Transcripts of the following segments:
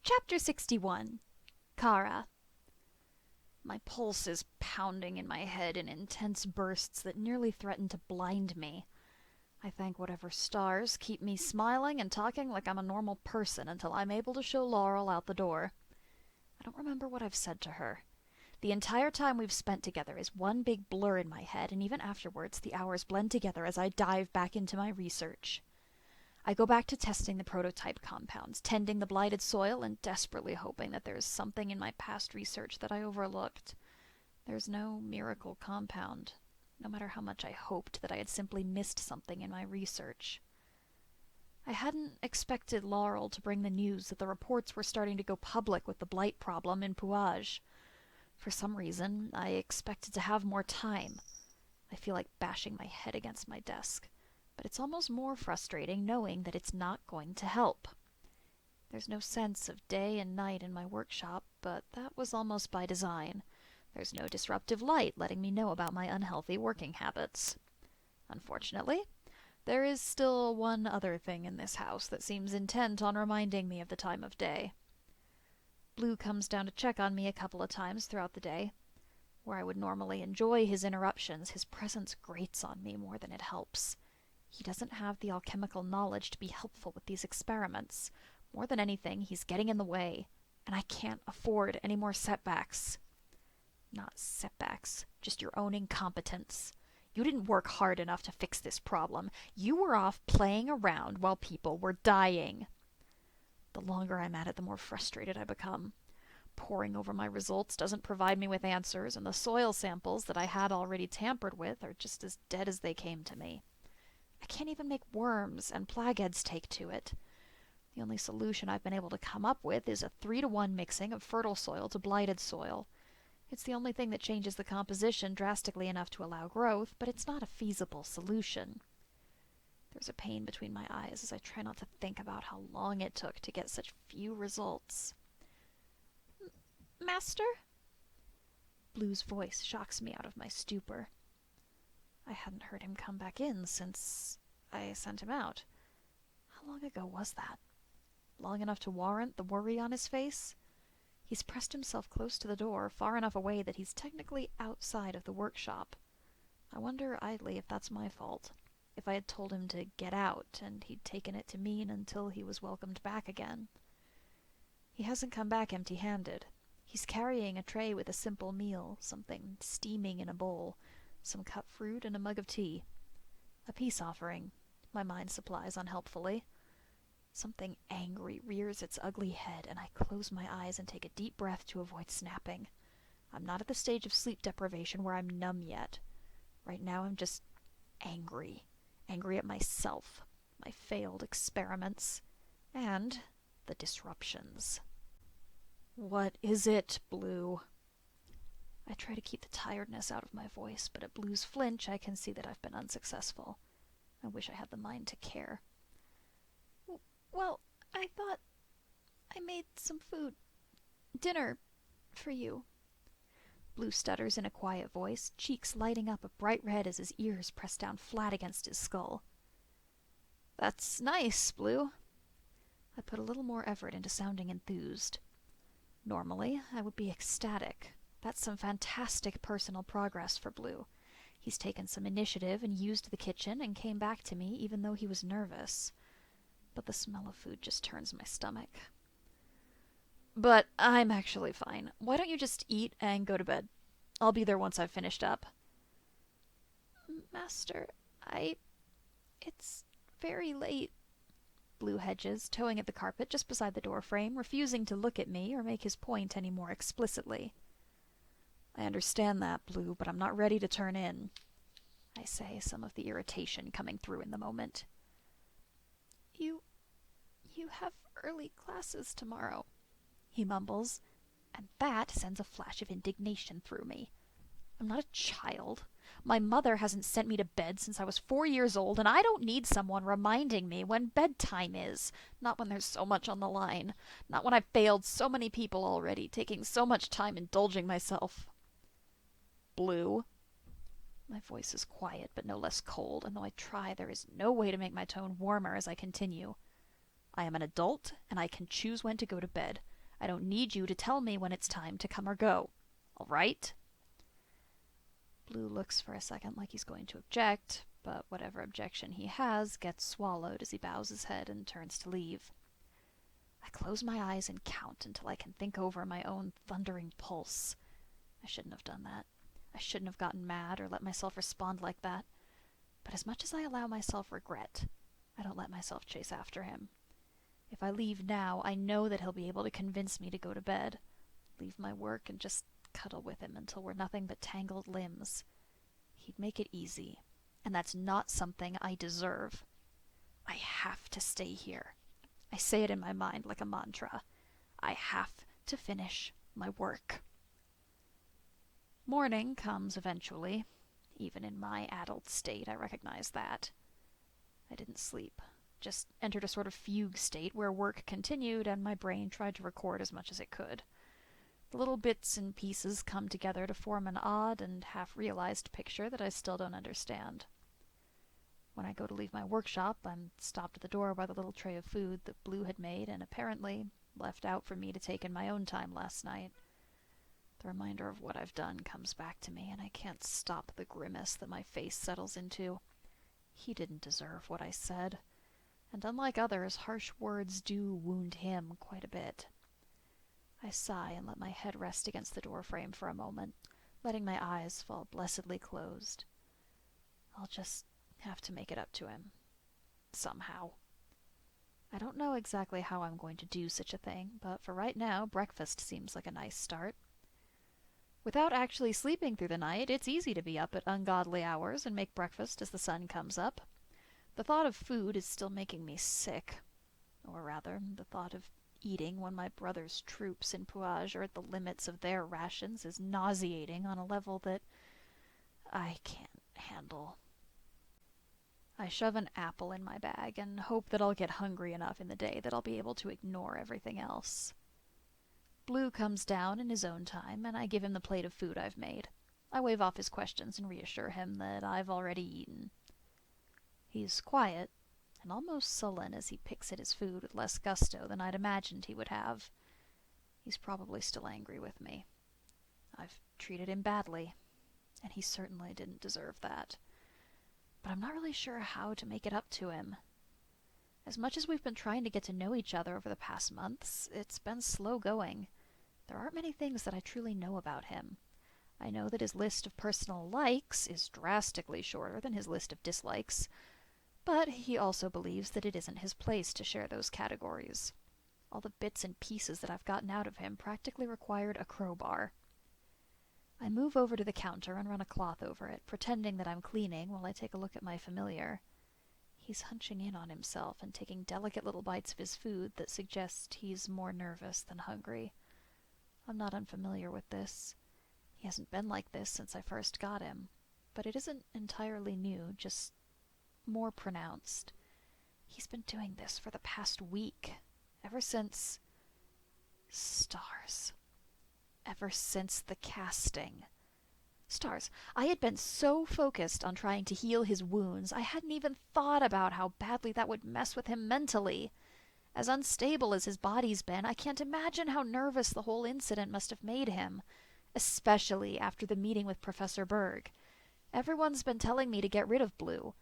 Chapter 61. Kara. My pulse is pounding in my head in intense bursts that nearly threaten to blind me. I thank whatever stars keep me smiling and talking like I'm a normal person until I'm able to show Laurel out the door. I don't remember what I've said to her. The entire time we've spent together is one big blur in my head, and even afterwards the hours blend together as I dive back into my research. I go back to testing the prototype compounds, tending the blighted soil, and desperately hoping that there is something in my past research that I overlooked. There's no miracle compound, no matter how much I hoped that I had simply missed something in my research. I hadn't expected Laurel to bring the news that the reports were starting to go public with the blight problem in Puaj. For some reason, I expected to have more time. I feel like bashing my head against my desk, but it's almost more frustrating knowing that it's not going to help. There's no sense of day and night in my workshop, but that was almost by design. There's no disruptive light letting me know about my unhealthy working habits. Unfortunately, there is still one other thing in this house that seems intent on reminding me of the time of day. Blue comes down to check on me a couple of times throughout the day. Where I would normally enjoy his interruptions, his presence grates on me more than it helps. He doesn't have the alchemical knowledge to be helpful with these experiments. More than anything, he's getting in the way, and I can't afford any more setbacks. Not setbacks, just your own incompetence. You didn't work hard enough to fix this problem. You were off playing around while people were dying. The longer I'm at it, the more frustrated I become. Poring over my results doesn't provide me with answers, and the soil samples that I had already tampered with are just as dead as they came to me. I can't even make worms, and plagueheads take to it. The only solution I've been able to come up with is a 3-to-1 mixing of fertile soil to blighted soil. It's the only thing that changes the composition drastically enough to allow growth, but it's not a feasible solution. There's a pain between my eyes as I try not to think about how long it took to get such few results. Master? Blue's voice shocks me out of my stupor. I hadn't heard him come back in since I sent him out. How long ago was that? Long enough to warrant the worry on his face? He's pressed himself close to the door, far enough away that he's technically outside of the workshop. I wonder idly if that's my fault. If I had told him to get out, and he'd taken it to mean until he was welcomed back again. He hasn't come back empty-handed. He's carrying a tray with a simple meal, something steaming in a bowl, some cut fruit and a mug of tea. A peace offering, my mind supplies unhelpfully. Something angry rears its ugly head, and I close my eyes and take a deep breath to avoid snapping. I'm not at the stage of sleep deprivation where I'm numb yet. Right now I'm just angry. Angry at myself, my failed experiments, and the disruptions. What is it, Blue? I try to keep the tiredness out of my voice, but at Blue's flinch I can see that I've been unsuccessful. I wish I had the mind to care. Well, I thought I made some food. Dinner for you. Blue stutters in a quiet voice, cheeks lighting up a bright red as his ears press down flat against his skull. That's nice, Blue. I put a little more effort into sounding enthused. Normally, I would be ecstatic. That's some fantastic personal progress for Blue. He's taken some initiative and used the kitchen and came back to me even though he was nervous. But the smell of food just turns my stomach. But I'm actually fine. Why don't you just eat and go to bed? I'll be there once I've finished up. Master, it's very late. Blue hedges, toeing at the carpet just beside the doorframe, refusing to look at me or make his point any more explicitly. I understand that, Blue, but I'm not ready to turn in, I say, some of the irritation coming through in the moment. You have early classes tomorrow, he mumbles, and that sends a flash of indignation through me. I'm not a child. My mother hasn't sent me to bed since I was 4 years old, and I don't need someone reminding me when bedtime is. Not when there's so much on the line. Not when I've failed so many people already, taking so much time indulging myself. Blue. My voice is quiet, but no less cold, and though I try, there is no way to make my tone warmer as I continue. I am an adult, and I can choose when to go to bed. I don't need you to tell me when it's time to come or go. All right? Blue looks for a second like he's going to object, but whatever objection he has gets swallowed as he bows his head and turns to leave. I close my eyes and count until I can think over my own thundering pulse. I shouldn't have done that. I shouldn't have gotten mad or let myself respond like that. But as much as I allow myself regret, I don't let myself chase after him. If I leave now, I know that he'll be able to convince me to go to bed, leave my work, and just cuddle with him until we're nothing but tangled limbs. He'd make it easy, and that's not something I deserve. I have to stay here. I say it in my mind like a mantra. I have to finish my work. Morning comes eventually. Even in my addled state, I recognize that. I didn't sleep. Just entered a sort of fugue state where work continued and my brain tried to record as much as it could. The little bits and pieces come together to form an odd and half-realized picture that I still don't understand. When I go to leave my workshop, I'm stopped at the door by the little tray of food that Blue had made and apparently left out for me to take in my own time last night. The reminder of what I've done comes back to me, and I can't stop the grimace that my face settles into. He didn't deserve what I said, and unlike others, harsh words do wound him quite a bit. I sigh and let my head rest against the doorframe for a moment, letting my eyes fall blessedly closed. I'll just have to make it up to him. Somehow. I don't know exactly how I'm going to do such a thing, but for right now, breakfast seems like a nice start. Without actually sleeping through the night, it's easy to be up at ungodly hours and make breakfast as the sun comes up. The thought of food is still making me sick. Or rather, the thought of eating when my brother's troops in Puaj are at the limits of their rations is nauseating on a level that I can't handle. I shove an apple in my bag and hope that I'll get hungry enough in the day that I'll be able to ignore everything else. Blue comes down in his own time, and I give him the plate of food I've made. I wave off his questions and reassure him that I've already eaten. He's quiet, and almost sullen as he picks at his food with less gusto than I'd imagined he would have. He's probably still angry with me. I've treated him badly, and he certainly didn't deserve that. But I'm not really sure how to make it up to him. As much as we've been trying to get to know each other over the past months, it's been slow going. There aren't many things that I truly know about him. I know that his list of personal likes is drastically shorter than his list of dislikes, but he also believes that it isn't his place to share those categories. All the bits and pieces that I've gotten out of him practically required a crowbar. I move over to the counter and run a cloth over it, pretending that I'm cleaning while I take a look at my familiar. He's hunching in on himself and taking delicate little bites of his food that suggest he's more nervous than hungry. I'm not unfamiliar with this. He hasn't been like this since I first got him, but it isn't entirely new, just more pronounced. He's been doing this for the past week, ever since... Stars. Ever since the casting. Stars, I had been so focused on trying to heal his wounds, I hadn't even thought about how badly that would mess with him mentally. As unstable as his body's been, I can't imagine how nervous the whole incident must have made him, especially after the meeting with Professor Berg. Everyone's been telling me to get rid of Blue,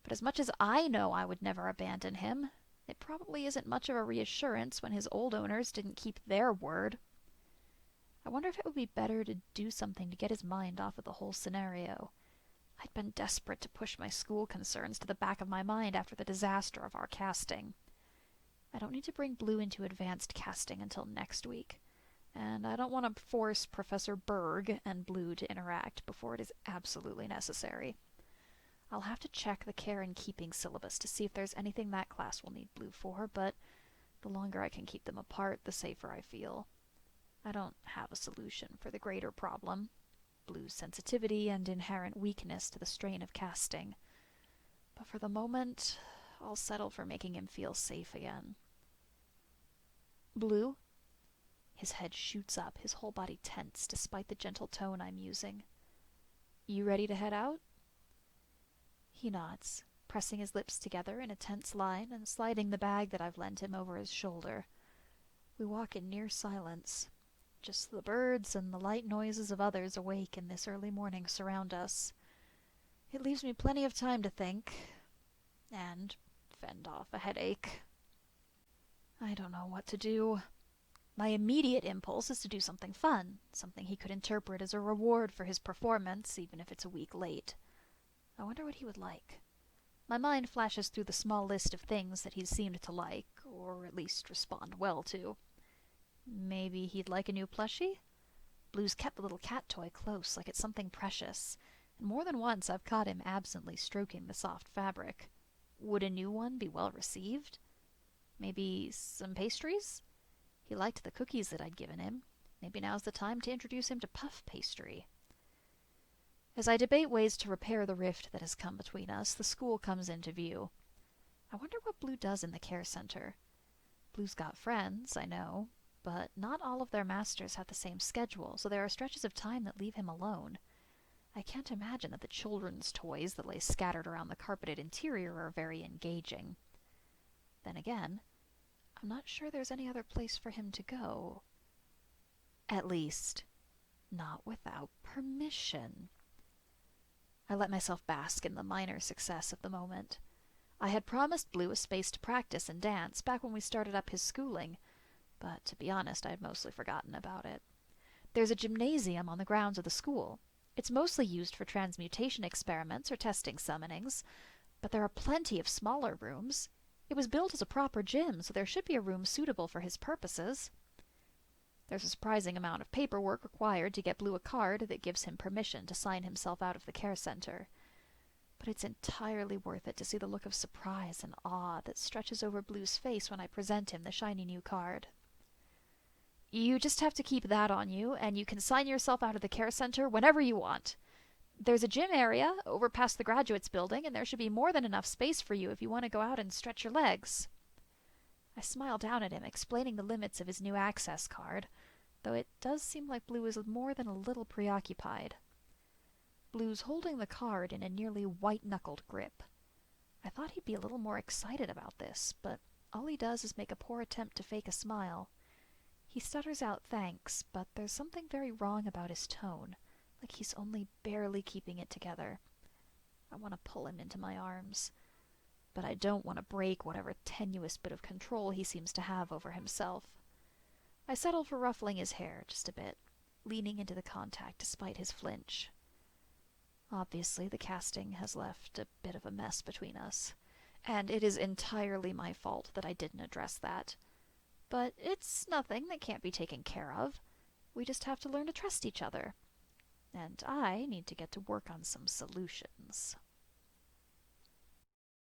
but as much as I know I would never abandon him, it probably isn't much of a reassurance when his old owners didn't keep their word. I wonder if it would be better to do something to get his mind off of the whole scenario. I'd been desperate to push my school concerns to the back of my mind after the disaster of our casting. I don't need to bring Blue into advanced casting until next week, and I don't want to force Professor Berg and Blue to interact before it is absolutely necessary. I'll have to check the care and keeping syllabus to see if there's anything that class will need Blue for, but the longer I can keep them apart, the safer I feel. I don't have a solution for the greater problem, Blue's sensitivity and inherent weakness to the strain of casting. But for the moment, I'll settle for making him feel safe again. Blue? His head shoots up, his whole body tense despite the gentle tone I'm using. You ready to head out? He nods, pressing his lips together in a tense line and sliding the bag that I've lent him over his shoulder. We walk in near silence. Just the birds and the light noises of others awake in this early morning surround us. It leaves me plenty of time to think and fend off a headache. I don't know what to do. My immediate impulse is to do something fun, something he could interpret as a reward for his performance, even if it's a week late. I wonder what he would like. My mind flashes through the small list of things that he's seemed to like, or at least respond well to. Maybe he'd like a new plushie? Blue's kept the little cat toy close, like it's something precious, and more than once I've caught him absently stroking the soft fabric. Would a new one be well received? Maybe some pastries? He liked the cookies that I'd given him. Maybe now's the time to introduce him to puff pastry. As I debate ways to repair the rift that has come between us, the school comes into view. I wonder what Blue does in the care center. Blue's got friends, I know, but not all of their masters have the same schedule, so there are stretches of time that leave him alone. I can't imagine that the children's toys that lay scattered around the carpeted interior are very engaging. Then again, I'm not sure there's any other place for him to go. At least, not without permission. I let myself bask in the minor success of the moment. I had promised Blue a space to practice and dance back when we started up his schooling, but to be honest, I had mostly forgotten about it. There's a gymnasium on the grounds of the school. It's mostly used for transmutation experiments or testing summonings, but there are plenty of smaller rooms. It was built as a proper gym, so there should be a room suitable for his purposes. There's a surprising amount of paperwork required to get Blue a card that gives him permission to sign himself out of the care center. But it's entirely worth it to see the look of surprise and awe that stretches over Blue's face when I present him the shiny new card. You just have to keep that on you, and you can sign yourself out of the care center whenever you want. There's a gym area over past the graduates building, and there should be more than enough space for you if you want to go out and stretch your legs. I smile down at him, explaining the limits of his new access card, though it does seem like Blue is more than a little preoccupied. Blue's holding the card in a nearly white-knuckled grip. I thought he'd be a little more excited about this, but all he does is make a poor attempt to fake a smile. He stutters out thanks, but there's something very wrong about his tone, like he's only barely keeping it together. I want to pull him into my arms, but I don't want to break whatever tenuous bit of control he seems to have over himself. I settle for ruffling his hair just a bit, leaning into the contact despite his flinch. Obviously, the casting has left a bit of a mess between us, and it is entirely my fault that I didn't address that. But it's nothing that can't be taken care of. We just have to learn to trust each other. And I need to get to work on some solutions.